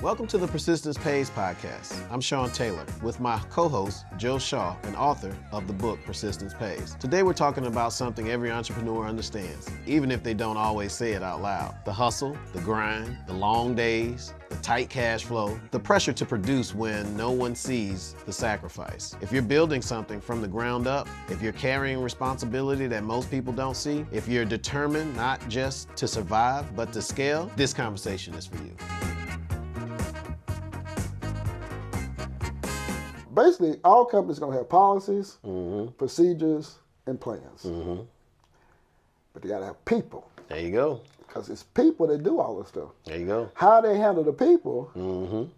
Welcome to the Persistence Pays podcast. I'm Sean Taylor with my co-host, Joe Shaw, and author of the book, Persistence Pays. Today we're talking about something every entrepreneur understands, even if they don't always say it out loud. The hustle, the grind, the long days, the tight cash flow, the pressure to produce when no one sees the sacrifice. If you're building something from the ground up, if you're carrying responsibility that most people don't see, if you're determined not just to survive, but to scale, this conversation is for you. Basically, all companies are going to have policies, procedures, and plans. But they got to have people. There you go. Because it's people that do all this stuff. There you go. How they handle the people,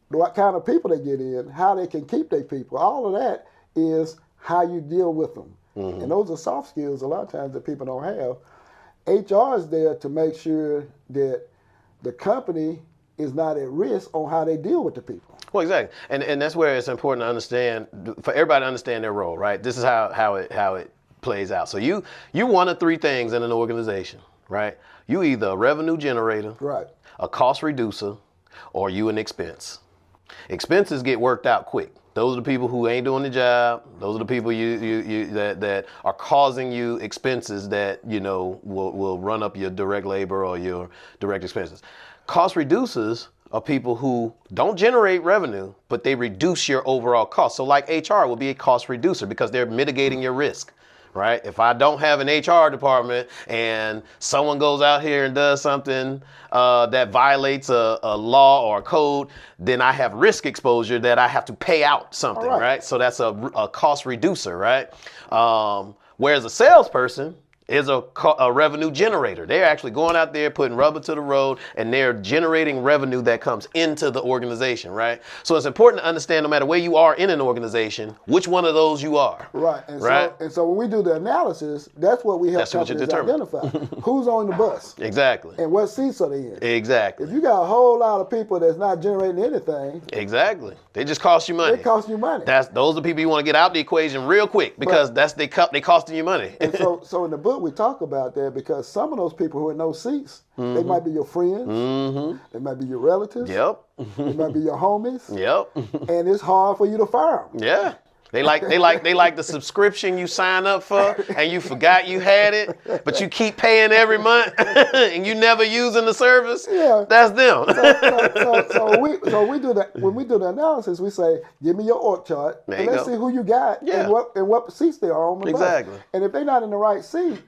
what kind of people they get in, how they can keep their people, all of that is how you deal with them. And those are soft skills a lot of times that people don't have. HR is there to make sure that the company is not at risk on how they deal with the people. Well, exactly, and that's where it's important to understand, for everybody to understand their role, right? This is how it plays out. So you one of three things in an organization, right? You either a revenue generator, right, a cost reducer, or you an expense. Expenses get worked out quick. Those are the people who ain't doing the job. Those are the people that are causing you expenses that will run up your direct labor or your direct expenses. Cost reducers are people who don't generate revenue, but they reduce your overall cost. So like HR will be a cost reducer because they're mitigating your risk, right? If I don't have an HR department and someone goes out here and does something that violates a law or a code, then I have risk exposure that I have to pay out something, right? So that's a cost reducer, right? Whereas a salesperson is a revenue generator. They're actually going out there, putting rubber to the road, and they're generating revenue that comes into the organization, right? So it's important to understand, no matter where you are in an organization, which one of those you are. Right. And so when we do the analysis, that's what we help companies identify. Who's on the bus? Exactly. And what seats are they in? Exactly. If you got a whole lot of people that's not generating anything. Exactly. They just cost you money. They cost you money. Those are the people you want to get out the equation real quick because they costing you money. And so in the book, we talk about that because some of those people who are in those seats, they might be your friends, they might be your relatives, they might be your homies, and it's hard for you to fire them. Yeah. They like the subscription you sign up for and you forgot you had it, but you keep paying every month and you never using the service. Yeah. That's them. So we do that. When we do the analysis, we say, give me your org chart and let's see who you got and what seats they are on the bus. And if they're not in the right seat,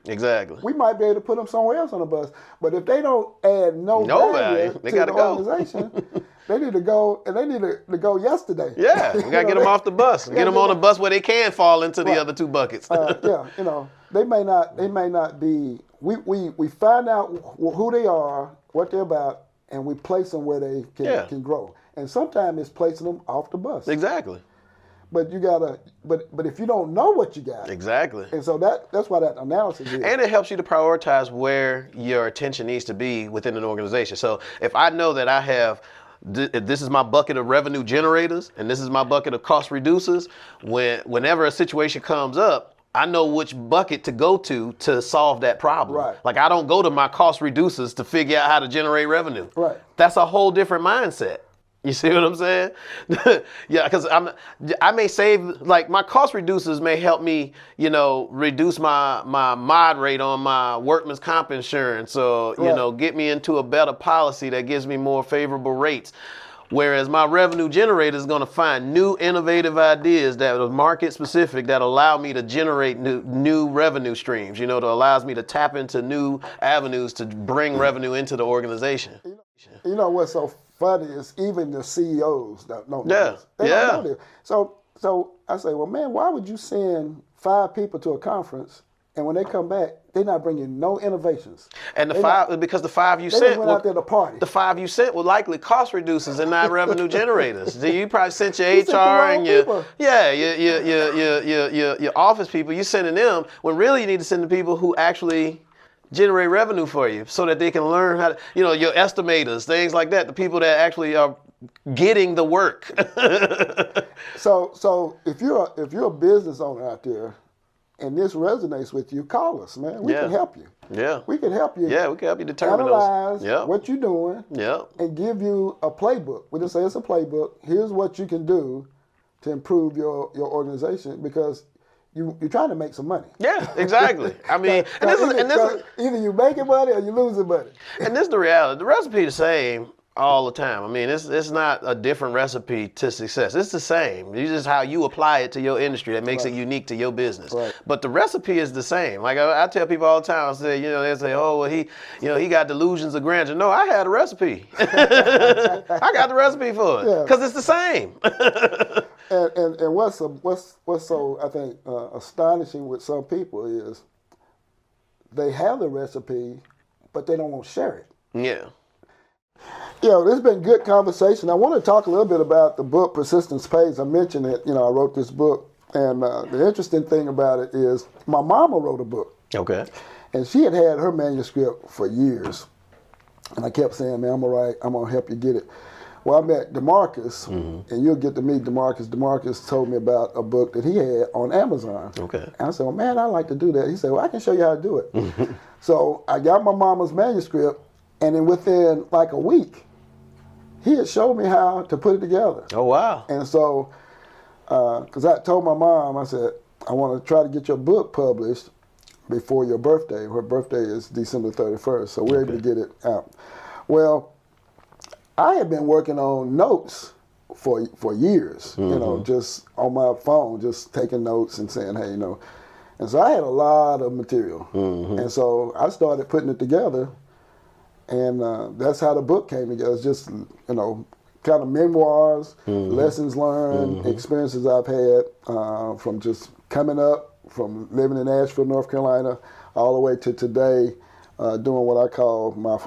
we might be able to put them somewhere else on the bus. But if they don't add no value to the organization, they need to go, and they need to go yesterday. Yeah, we got to get them off the bus. Get them on the bus where they can fall into the other two buckets. They may not be, we find out who they are, what they're about, and we place them where they can grow. And sometimes it's placing them off the bus. Exactly. But you gotta, but if you don't know what you got. Exactly. And so that's why that analysis is. And it helps you to prioritize where your attention needs to be within an organization. So if I know that I have, this is my bucket of revenue generators, and this is my bucket of cost reducers. Whenever a situation comes up, I know which bucket to go to solve that problem. Right. Like I don't go to my cost reducers to figure out how to generate revenue. Right. That's a whole different mindset. You see what I'm saying? Yeah, because I may save, like my cost reducers may help me, reduce my mod rate on my workman's comp insurance, or get me into a better policy that gives me more favorable rates. Whereas my revenue generator is going to find new innovative ideas that are market specific that allow me to generate new revenue streams, that allows me to tap into new avenues to bring revenue into the organization. You know what's so funny is even the CEOs don't know this. They don't know this. So I say, well, man, why would you send 5 people to a conference and when they come back, they're not bringing no innovations? And because the 5 you sent went out there to party. The 5 you sent were likely cost reducers and not revenue generators. You probably sent your HR and your office people. You sending them when really you need to send the people who actually generate revenue for you, so that they can learn how to, your estimators, things like that, the people that actually are getting the work. So if you're a business owner out there and this resonates with you, call us, man. We can help you. Yeah. We can help you. Yeah, we can help you determine analyze what you're doing and give you a playbook. We just say it's a playbook. Here's what you can do to improve your organization, because you're trying to make some money. Yeah, exactly. I mean, either you making money or you losing money. And this is the reality. The recipe is the same all the time. I mean, it's not a different recipe to success. It's the same. It's just how you apply it to your industry that makes it unique to your business. Right. But the recipe is the same. Like I tell people all the time, I say, they say, oh, well, he got delusions of grandeur. No, I had a recipe. I got the recipe for it because it's the same. And what's so I think astonishing with some people is they have the recipe, but they don't want to share it. Yeah. This has been good conversation. I want to talk a little bit about the book, Persistence Pays. I mentioned it. I wrote this book, and the interesting thing about it is my mama wrote a book. Okay. And she had her manuscript for years. And I kept saying, man, I'm going to help you get it. Well, I met DeMarcus, and you'll get to meet DeMarcus. DeMarcus told me about a book that he had on Amazon. Okay. And I said, well, man, I'd like to do that. He said, well, I can show you how to do it. So I got my mama's manuscript, and then within like a week, he had showed me how to put it together. Oh, wow. And so, because I told my mom, I said, I want to try to get your book published before your birthday. Her birthday is December 31st, so we're able to get it out. Well, I had been working on notes for years, just on my phone, just taking notes and saying, hey, And so I had a lot of material. And so I started putting it together. And that's how the book came together. It's just, kind of memoirs, lessons learned, experiences I've had from just coming up, from living in Asheville, North Carolina, all the way to today, doing what I call my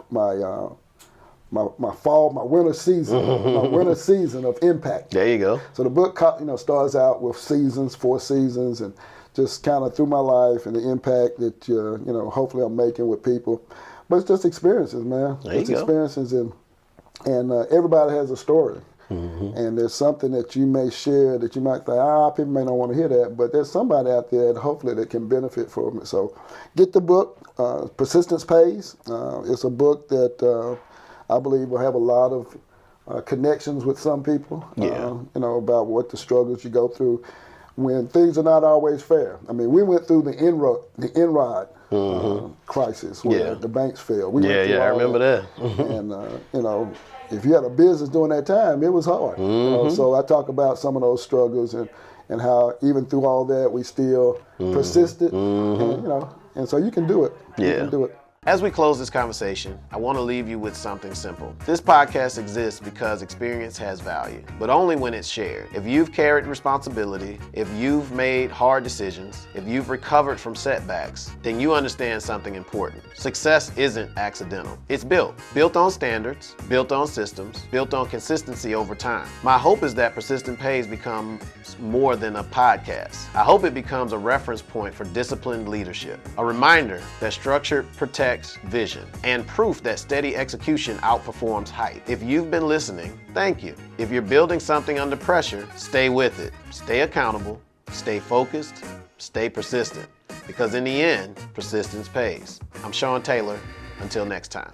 winter season, my winter season of impact. There you go. So the book, starts out with 4 seasons, and just kind of through my life and the impact that, hopefully I'm making with people. But it's just experiences, man. It's experiences, and everybody has a story. And there's something that you may share that you might think, people may not want to hear that, but there's somebody out there that hopefully that can benefit from it. So get the book, Persistence Pays. It's a book that I believe will have a lot of connections with some people, about what the struggles you go through when things are not always fair. I mean, we went through the Enron crisis where the banks failed. I remember that. And, if you had a business during that time, it was hard. So I talk about some of those struggles and how even through all that, we still persisted. And so you can do it. You can do it. As we close this conversation, I want to leave you with something simple. This podcast exists because experience has value, but only when it's shared. If you've carried responsibility, if you've made hard decisions, if you've recovered from setbacks, then you understand something important. Success isn't accidental. It's built on standards, built on systems, built on consistency over time. My hope is that Persistent Pays becomes more than a podcast. I hope it becomes a reference point for disciplined leadership, a reminder that structure protects vision, and proof that steady execution outperforms hype. If you've been listening, thank you. If you're building something under pressure, stay with it. Stay accountable, stay focused, stay persistent, because in the end, persistence pays. I'm Sean Taylor. Until next time.